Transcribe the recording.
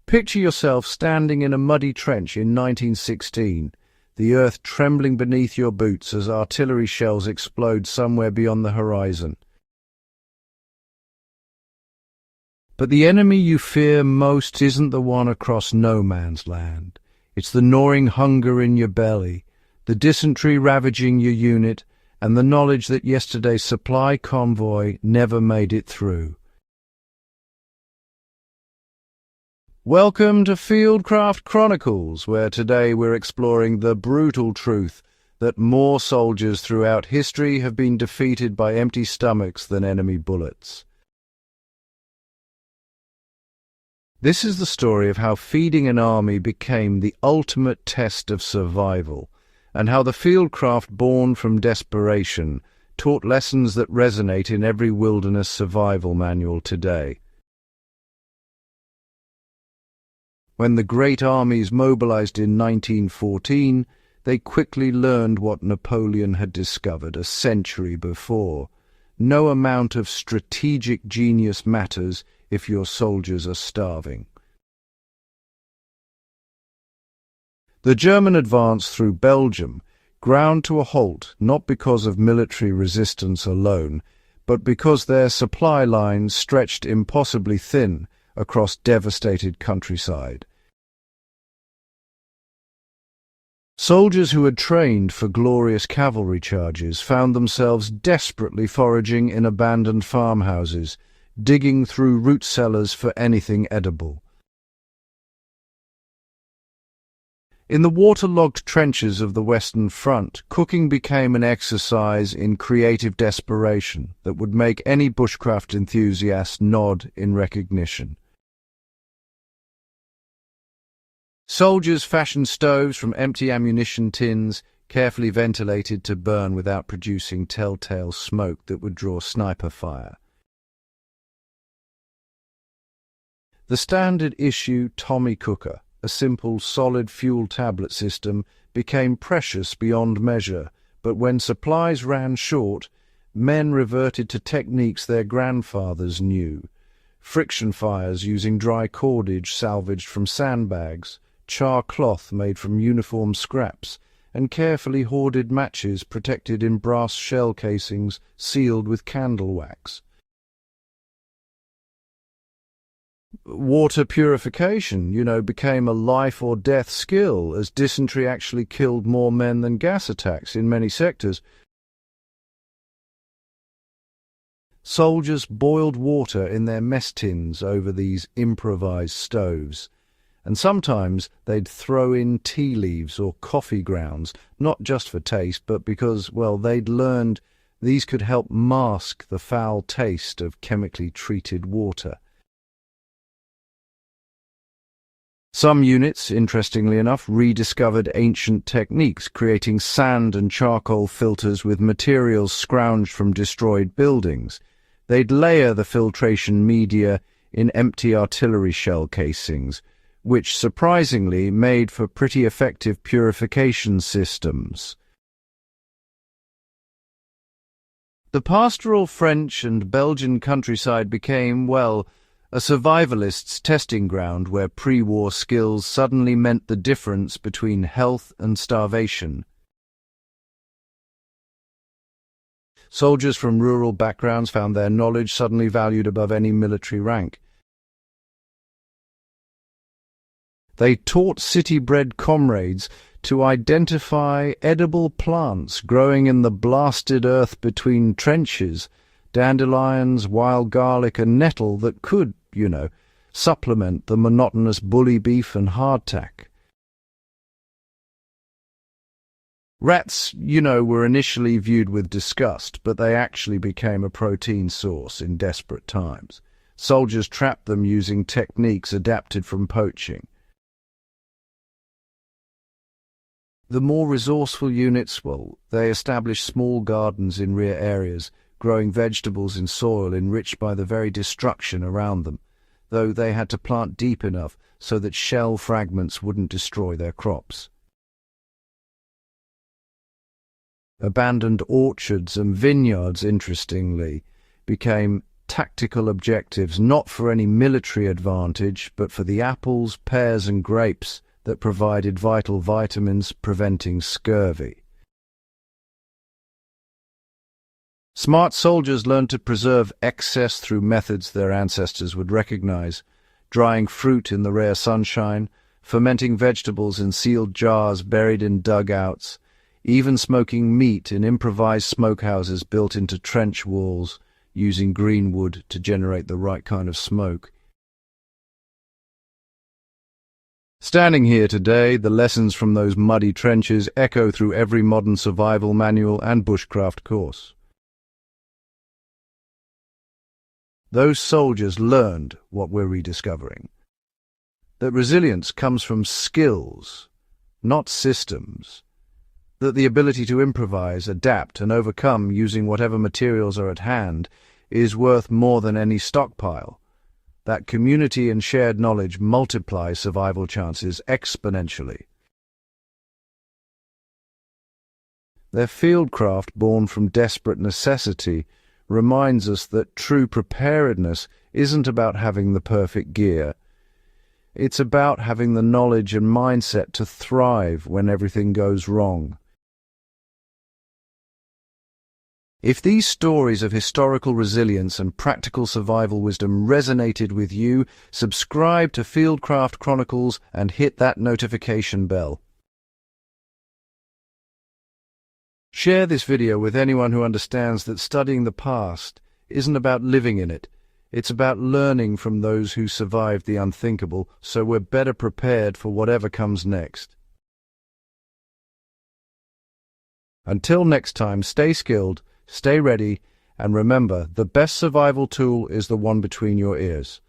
Picture yourself standing in a muddy trench in 1916, the earth trembling beneath your boots as artillery shells explode somewhere beyond the horizon. But the enemy you fear most isn't the one across no man's land. It's the gnawing hunger in your belly, the dysentery ravaging your unit, and the knowledge that yesterday's supply convoy never made it through. Welcome to Fieldcraft Chronicles, where today we're exploring the brutal truth that more soldiers throughout history have been defeated by empty stomachs than enemy bullets. This is the story of how feeding an army became the ultimate test of survival, and how the Fieldcraft born from desperation taught lessons that resonate in every wilderness survival manual today. When the great armies mobilized in 1914, they quickly learned what Napoleon had discovered a century before. No amount of strategic genius matters if your soldiers are starving. The German advance through Belgium ground to a halt not because of military resistance alone, but because their supply lines stretched impossibly thin across devastated countryside. Soldiers who had trained for glorious cavalry charges found themselves desperately foraging in abandoned farmhouses, digging through root cellars for anything edible. In the waterlogged trenches of the Western Front, cooking became an exercise in creative desperation that would make any bushcraft enthusiast nod in recognition. Soldiers fashioned stoves from empty ammunition tins, carefully ventilated to burn without producing telltale smoke that would draw sniper fire. The standard issue Tommy cooker, a simple solid fuel tablet system, became precious beyond measure, but when supplies ran short, men reverted to techniques their grandfathers knew. Friction fires using dry cordage salvaged from sandbags, char cloth made from uniform scraps, and carefully hoarded matches protected in brass shell casings sealed with candle wax. Water purification, became a life-or-death skill, as dysentery actually killed more men than gas attacks in many sectors. Soldiers boiled water in their mess tins over these improvised stoves, and sometimes they'd throw in tea leaves or coffee grounds, not just for taste, but because, they'd learned these could help mask the foul taste of chemically treated water. Some units, interestingly enough, rediscovered ancient techniques, creating sand and charcoal filters with materials scrounged from destroyed buildings. They'd layer the filtration media in empty artillery shell casings, which surprisingly made for pretty effective purification systems. The pastoral French and Belgian countryside became, a survivalist's testing ground where pre-war skills suddenly meant the difference between health and starvation. Soldiers from rural backgrounds found their knowledge suddenly valued above any military rank. They taught city-bred comrades to identify edible plants growing in the blasted earth between trenches, dandelions, wild garlic and nettle that could, supplement the monotonous bully beef and hardtack. Rats, were initially viewed with disgust, but they actually became a protein source in desperate times. Soldiers trapped them using techniques adapted from poaching. The more resourceful units, they established small gardens in rear areas, growing vegetables in soil enriched by the very destruction around them, though they had to plant deep enough so that shell fragments wouldn't destroy their crops. Abandoned orchards and vineyards, interestingly, became tactical objectives, not for any military advantage, but for the apples, pears and grapes that provided vital vitamins, preventing scurvy. Smart soldiers learned to preserve excess through methods their ancestors would recognize: drying fruit in the rare sunshine, fermenting vegetables in sealed jars buried in dugouts, even smoking meat in improvised smokehouses built into trench walls, using green wood to generate the right kind of smoke. Standing here today, the lessons from those muddy trenches echo through every modern survival manual and bushcraft course. Those soldiers learned what we're rediscovering: that resilience comes from skills, not systems; that the ability to improvise, adapt, and overcome using whatever materials are at hand is worth more than any stockpile; that community and shared knowledge multiply survival chances exponentially. Their fieldcraft, born from desperate necessity, reminds us that true preparedness isn't about having the perfect gear. It's about having the knowledge and mindset to thrive when everything goes wrong. If these stories of historical resilience and practical survival wisdom resonated with you, subscribe to Fieldcraft Chronicles and hit that notification bell. Share this video with anyone who understands that studying the past isn't about living in it. It's about learning from those who survived the unthinkable, so we're better prepared for whatever comes next. Until next time, stay skilled, stay ready, and remember, the best survival tool is the one between your ears.